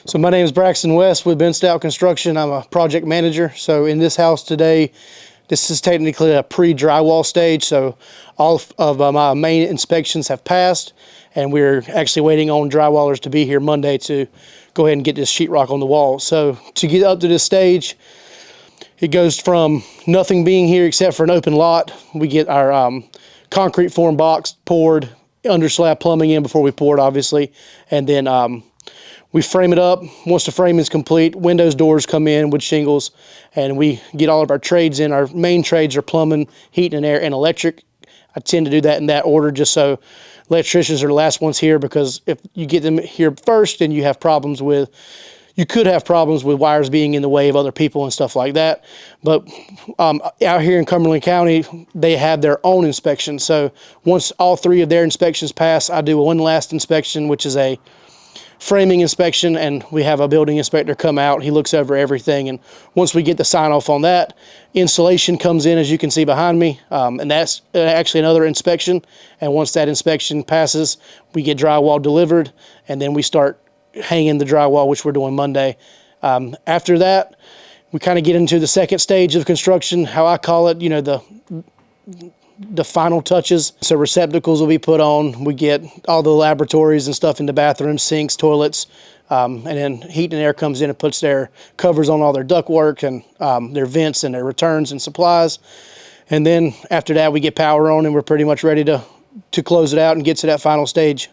So my name is Braxton West with Ben Stout Construction. I'm a project manager. So in this house today, this is technically a pre-drywall stage. So all of my main inspections have passed, and we're actually waiting on drywallers to be here Monday to go ahead and get this sheetrock on the wall. So to get up to this stage, it goes from nothing being here except for an open lot. We get our concrete form box poured, under slab plumbing in before we pour it, obviously, and then we frame it up. Once the frame is complete, windows, doors come in with shingles, and we get all of our trades in. Our main trades are plumbing, heat and air, and electric. I tend to do that in that order just so electricians are the last ones here, because if you get them here first, then you could have problems with wires being in the way of other people and stuff like that. But out here in Cumberland County, they have their own inspection. So once all three of their inspections pass, I do one last inspection, which is a framing inspection, and we have a building inspector come out. He looks over everything, and once we get the sign off on that, insulation comes in, as you can see behind me, and that's actually another inspection. And once that inspection passes, we get drywall delivered, and then we start hanging the drywall, which we're doing Monday. After that, we kind of get into the second stage of construction, how I call it, the final touches. So receptacles will be put on. We get all the laboratories and stuff in the bathrooms, sinks, toilets, and then heat and air comes in and puts their covers on all their ductwork and their vents and their returns and supplies. And then after that, we get power on, and we're pretty much ready to close it out and get to that final stage.